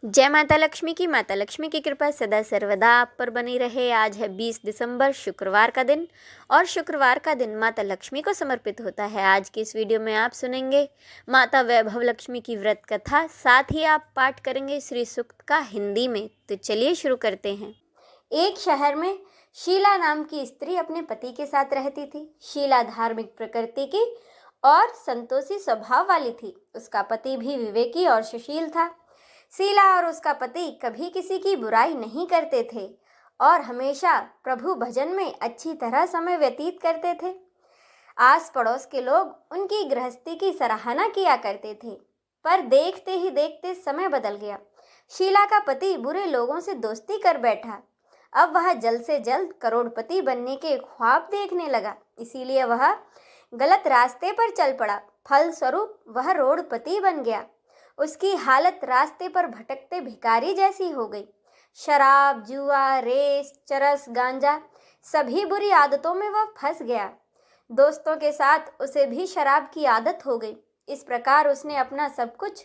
जय माता लक्ष्मी की। माता लक्ष्मी की कृपा सदा सर्वदा आप पर बनी रहे। आज है 20 दिसंबर, शुक्रवार का दिन, और शुक्रवार का दिन माता लक्ष्मी को समर्पित होता है। आज की इस वीडियो में आप सुनेंगे माता वैभव लक्ष्मी की व्रत कथा, साथ ही आप पाठ करेंगे श्री सूक्त का हिंदी में। तो चलिए शुरू करते हैं। एक शहर में शीला नाम की स्त्री अपने पति के साथ रहती थी। शीला धार्मिक प्रकृति की और संतोषी स्वभाव वाली थी। उसका पति भी विवेकी और सुशील था। शीला और उसका पति कभी किसी की बुराई नहीं करते थे और हमेशा प्रभु भजन में अच्छी तरह समय व्यतीत करते थे। आस पड़ोस के लोग उनकी गृहस्थी की सराहना किया करते थे, पर देखते ही देखते समय बदल गया। शीला का पति बुरे लोगों से दोस्ती कर बैठा। अब वह जल्द से जल्द करोड़पति बनने के ख्वाब देखने लगा, इसीलिए वह गलत रास्ते पर चल पड़ा। फलस्वरूप वह रोडपति बन गया। उसकी हालत रास्ते पर भटकते भिखारी जैसी हो गई। शराब, जुआ, रेस, चरस, गांजा, सभी बुरी आदतों में वह फंस गया। दोस्तों के साथ उसे भी शराब की आदत हो गई। इस प्रकार उसने अपना सब कुछ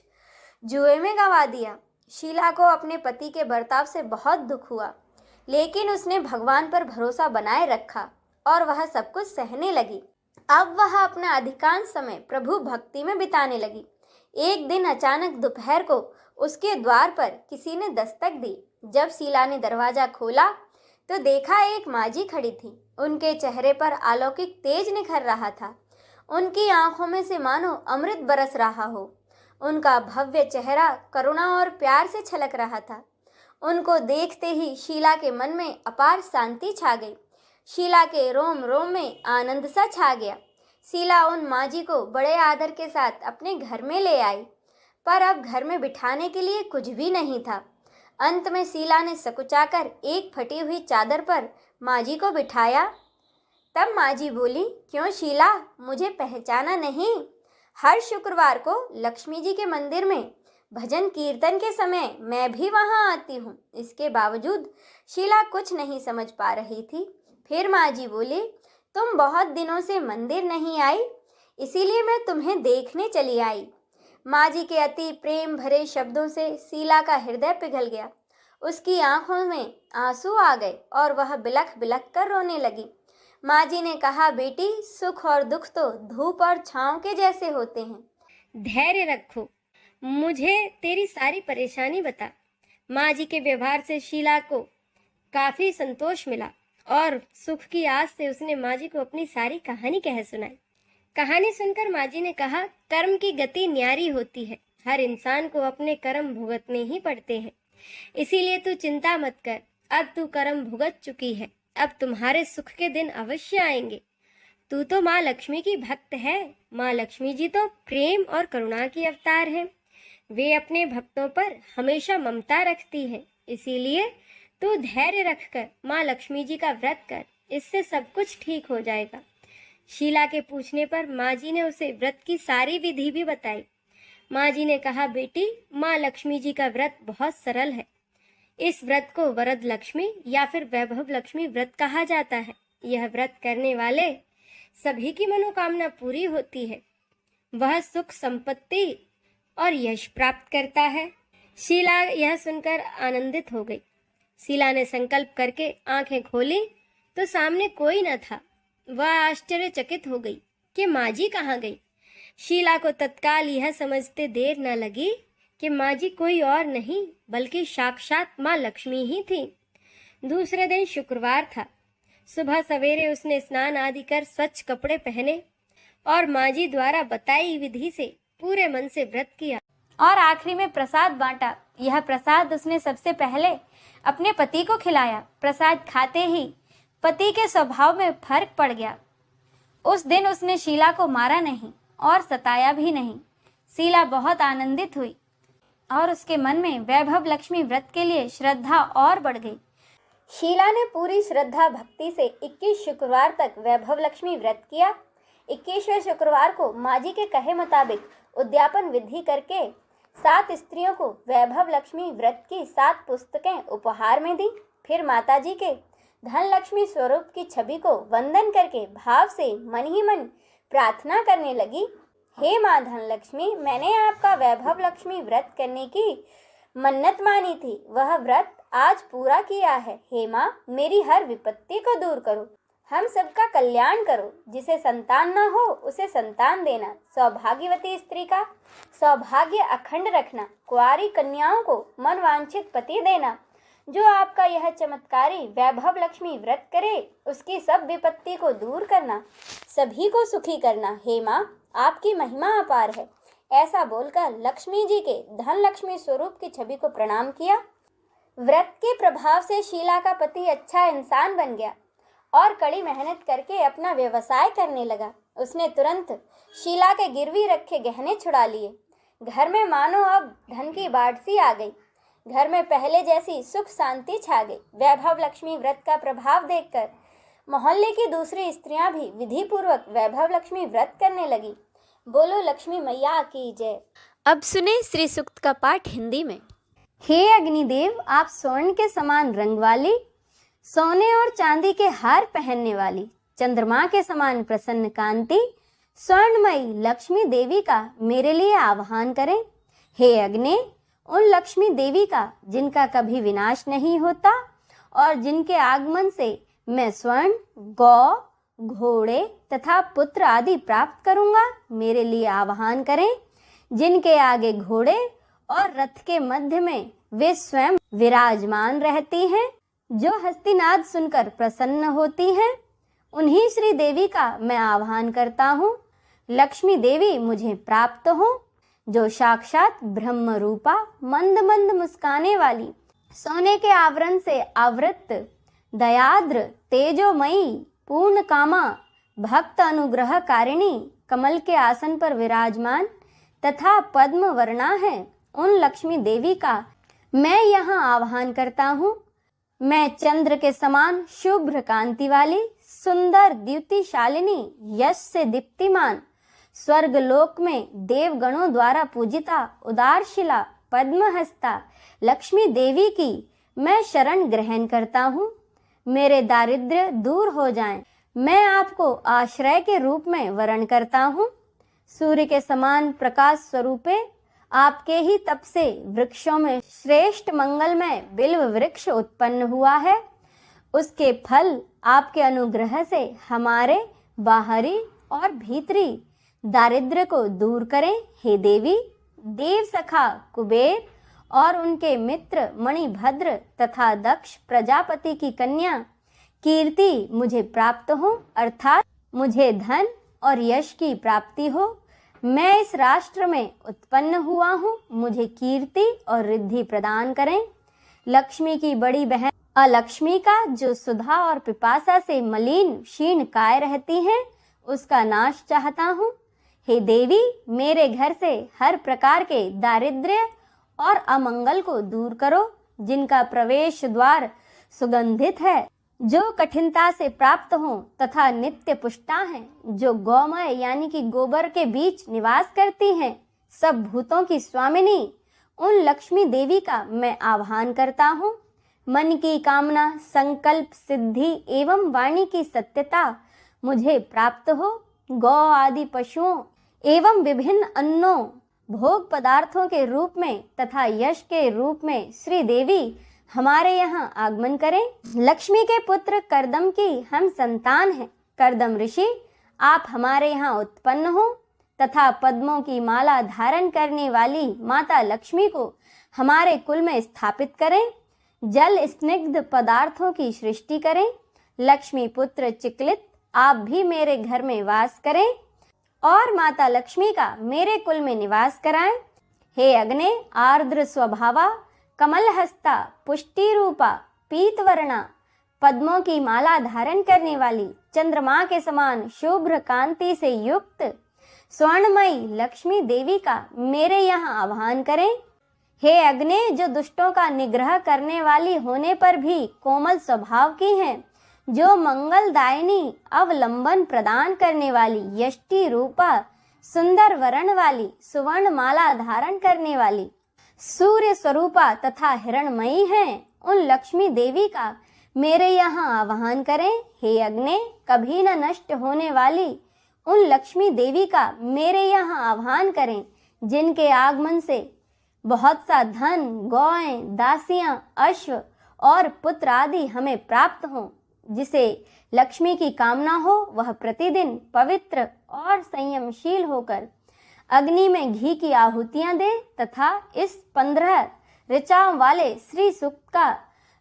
जुए में गंवा दिया। शीला को अपने पति के बर्ताव से बहुत दुख हुआ, लेकिन उसने भगवान पर भरोसा बनाए रखा और वह सब कुछ सहने लगी। अब वह अपना अधिकांश समय प्रभु भक्ति में बिताने लगी। एक दिन अचानक दोपहर को उसके द्वार पर किसी ने दस्तक दी। जब शीला ने दरवाजा खोला तो देखा एक माजी खड़ी थी। उनके चेहरे पर अलौकिक तेज निखर रहा था। उनकी आंखों में से मानो अमृत बरस रहा हो। उनका भव्य चेहरा करुणा और प्यार से छलक रहा था। उनको देखते ही शीला के मन में अपार शांति छा गई। शीला के रोम रोम में आनंद सा छा गया। शीला उन माजी को बड़े आदर के साथ अपने घर में ले आई, पर अब घर में बिठाने के लिए कुछ भी नहीं था। अंत में शीला ने सकुचाकर एक फटी हुई चादर पर माजी को बिठाया। तब माजी बोली, क्यों शीला, मुझे पहचाना नहीं? हर शुक्रवार को लक्ष्मी जी के मंदिर में भजन कीर्तन के समय मैं भी वहां आती हूँ। इसके बावजूद शीला कुछ नहीं समझ पा रही थी। फिर माजी बोली, तुम बहुत दिनों से मंदिर नहीं आई, इसीलिए मैं तुम्हें देखने चली आई। माजी के अति प्रेम भरे शब्दों से शीला का हृदय पिघल गया। उसकी आंखों में आंसू आ गए और वह बिलख बिलख कर रोने लगी। माजी ने कहा, बेटी, सुख और दुख तो धूप और छांव के जैसे होते हैं। धैर्य रखो, मुझे तेरी सारी परेशानी बता। माजी के व्यवहार से शीला को काफी संतोष मिला और सुख की आस से उसने माजी को अपनी सारी कहानी कह सुनाई। कहानी सुनकर माजी ने कहा, कर्म की गति न्यारी होती है। हर इंसान को अपने कर्म भुगतने ही पड़ते हैं, इसीलिए तू चिंता मत कर। अब तू कर्म भुगत चुकी है, अब तुम्हारे सुख के दिन अवश्य आएंगे। तू तो माँ लक्ष्मी की भक्त है। माँ लक्ष्मी जी तो प्रेम और करुणा की अवतार हैं। वे अपने भक्तों पर हमेशा ममता रखती है, इसीलिए तू धैर्य रखकर माँ लक्ष्मी जी का व्रत कर, इससे सब कुछ ठीक हो जाएगा। शीला के पूछने पर माँ जी ने उसे व्रत की सारी विधि भी बताई। माँ जी ने कहा, बेटी, माँ लक्ष्मी जी का व्रत बहुत सरल है। इस व्रत को वरद लक्ष्मी या फिर वैभव लक्ष्मी व्रत कहा जाता है। यह व्रत करने वाले सभी की मनोकामना पूरी होती है। वह सुख, संपत्ति और यश प्राप्त करता है। शीला यह सुनकर आनंदित हो गई। शीला ने संकल्प करके आंखें खोली तो सामने कोई न था। वह आश्चर्यचकित हो गई कि माजी कहाँ गई। शीला को तत्काल यह समझते देर न लगी कि माजी कोई और नहीं बल्कि साक्षात माँ लक्ष्मी ही थी। दूसरे दिन शुक्रवार था। सुबह सवेरे उसने स्नान आदि कर स्वच्छ कपड़े पहने और माजी द्वारा बताई विधि से पूरे मन से व्रत किया और आखिरी में प्रसाद बांटा। यह प्रसाद उसने सबसे पहले अपने पति को खिलाया। प्रसाद खाते ही पति के स्वभाव में फर्क पड़ गया। उस दिन उसने शीला को मारा नहीं और सताया भी नहीं। शीला बहुत आनंदित हुई और उसके मन में वैभव लक्ष्मी व्रत के लिए श्रद्धा और बढ़ गई। शीला ने पूरी श्रद्धा भक्ति से 21 शुक्रवार तक वैभव लक्ष्मी व्रत किया। 21वें शुक्रवार को माजी के कहे मुताबिक उद्यापन विधि करके 7 स्त्रियों को वैभव लक्ष्मी व्रत की 7 पुस्तकें उपहार में दी। फिर माताजी के धन लक्ष्मी स्वरूप की छवि को वंदन करके भाव से मन ही मन प्रार्थना करने लगी, हे माँ धन लक्ष्मी, मैंने आपका वैभव लक्ष्मी व्रत करने की मन्नत मानी थी वह व्रत आज पूरा किया है। हे माँ, मेरी हर विपत्ति को दूर करो, हम सबका कल्याण करो। जिसे संतान न हो उसे संतान देना, सौभाग्यवती स्त्री का सौभाग्य अखंड रखना, कुंवारी कन्याओं को मनवांछित पति देना। जो आपका यह चमत्कारी वैभव लक्ष्मी व्रत करे उसकी सब विपत्ति को दूर करना, सभी को सुखी करना। हे माँ, आपकी महिमा अपार है। ऐसा बोलकर लक्ष्मी जी के धन लक्ष्मी स्वरूप की छवि को प्रणाम किया। व्रत के प्रभाव से शीला का पति अच्छा इंसान बन गया और कड़ी मेहनत करके अपना व्यवसाय करने लगा। उसने तुरंत शीला के गिरवी रखे गहने छुड़ा लिए। घर में मानो अब धन की बाढ़ सी आ गई। घर में पहले जैसी सुख शांति छा गई। वैभव लक्ष्मी व्रत का प्रभाव देखकर मोहल्ले की दूसरी स्त्रियां भी विधि पूर्वक वैभव लक्ष्मी व्रत करने लगी। बोलो लक्ष्मी मैया की जय। अब सुने श्री सूक्त का पाठ हिंदी में। हे अग्निदेव, आप स्वर्ण के समान रंग वाली, सोने और चांदी के हार पहनने वाली, चंद्रमा के समान प्रसन्न कांति, स्वर्णमयी लक्ष्मी देवी का मेरे लिए आह्वान करें। हे अग्नि, उन लक्ष्मी देवी का जिनका कभी विनाश नहीं होता और जिनके आगमन से मैं स्वर्ण, गौ, घोड़े तथा पुत्र आदि प्राप्त करूंगा, मेरे लिए आह्वान करें। जिनके आगे घोड़े और रथ के मध्य में वे स्वयं विराजमान रहती हैं, जो हस्तिनाद सुनकर प्रसन्न होती हैं, उन्हीं श्री देवी का मैं आह्वान करता हूँ। लक्ष्मी देवी मुझे प्राप्त हो, जो साक्षात ब्रह्म रूपा, मंद मंद मुस्काने वाली, सोने के आवरण से आवृत, दयाद्र, तेजोमयी, पूर्ण कामा, भक्त अनुग्रह कारिणी, कमल के आसन पर विराजमान तथा पद्म वर्णा है, उन लक्ष्मी देवी का मैं यहाँ आह्वान करता हूँ। मैं चंद्र के समान शुभ्र कांति वाली, सुंदर द्युतिशालिनी, यश से दीप्तिमान, स्वर्ग लोक में देवगणों द्वारा पूजिता, उदारशिला, पद्महस्ता लक्ष्मी देवी की मैं शरण ग्रहण करता हूँ। मेरे दारिद्र्य दूर हो जाएं, मैं आपको आश्रय के रूप में वरण करता हूँ। सूर्य के समान प्रकाश स्वरूपे आपके ही तप से वृक्षों में श्रेष्ठ मंगलमय बिल्व वृक्ष उत्पन्न हुआ है। उसके फल आपके अनुग्रह से हमारे बाहरी और भीतरी दारिद्र्य को दूर करें। हे देवी, देव सखा कुबेर और उनके मित्र मणिभद्र तथा दक्ष प्रजापति की कन्या कीर्ति मुझे प्राप्त हो, अर्थात मुझे धन और यश की प्राप्ति हो। मैं इस राष्ट्र में उत्पन्न हुआ हूँ, मुझे कीर्ति और रिद्धि प्रदान करें। लक्ष्मी की बड़ी बहन अलक्ष्मी का, जो सुधा और पिपासा से मलिन क्षीण काय रहती हैं, उसका नाश चाहता हूँ। हे देवी, मेरे घर से हर प्रकार के दारिद्र्य और अमंगल को दूर करो। जिनका प्रवेश द्वार सुगंधित है, जो कठिनता से प्राप्त हों तथा नित्य पुष्टा हैं, जो गौमय यानी कि गोबर के बीच निवास करती हैं, सब भूतों की स्वामिनी, उन लक्ष्मी देवी का मैं आह्वान करता हूँ। मन की कामना, संकल्प सिद्धि एवं वाणी की सत्यता मुझे प्राप्त हो। गौ आदि पशुओं एवं विभिन्न अन्नों भोग पदार्थों के रूप में तथा यश के रूप में श्री देवी हमारे यहाँ आगमन करें। लक्ष्मी के पुत्र करदम की हम संतान हैं। करदम ऋषि, आप हमारे यहाँ उत्पन्न हो तथा पद्मों की माला धारण करने वाली माता लक्ष्मी को हमारे कुल में स्थापित करें। जल स्निग्ध पदार्थों की सृष्टि करें। लक्ष्मी पुत्र चिकलित, आप भी मेरे घर में वास करें और माता लक्ष्मी का मेरे कुल में निवास कराएं। हे अग्नि, आर्द्र स्वभावा, कमल हस्ता, पुष्टि रूपा, पीतवर्णा, पद्मों की माला धारण करने वाली, चंद्रमा के समान शुभ्र कांति से युक्त स्वर्णमयी लक्ष्मी देवी का मेरे यहाँ आह्वान करें। हे अग्नि, जो दुष्टों का निग्रह करने वाली होने पर भी कोमल स्वभाव की हैं, जो मंगलदायिनी अवलंबन प्रदान करने वाली, यष्टि रूपा, सुंदर वर्ण वाली, सुवर्ण माला धारण करने वाली, सूर्य स्वरूपा तथा हिरणमयी हैं, उन लक्ष्मी देवी का मेरे यहाँ आह्वान करें। हे अग्नि, कभी न नष्ट होने वाली उन लक्ष्मी देवी का मेरे यहाँ आह्वान करें, जिनके आगमन से बहुत सा धन, गौएं, दासियां, अश्व और पुत्र आदि हमें प्राप्त हों। जिसे लक्ष्मी की कामना हो वह प्रतिदिन पवित्र और संयमशील होकर अग्नि में घी की आहुतियां दे तथा इस 15 ऋचाओं वाले श्री सूक्त का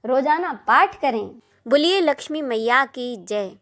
रोजाना पाठ करें। बोलिए लक्ष्मी मैया की जय।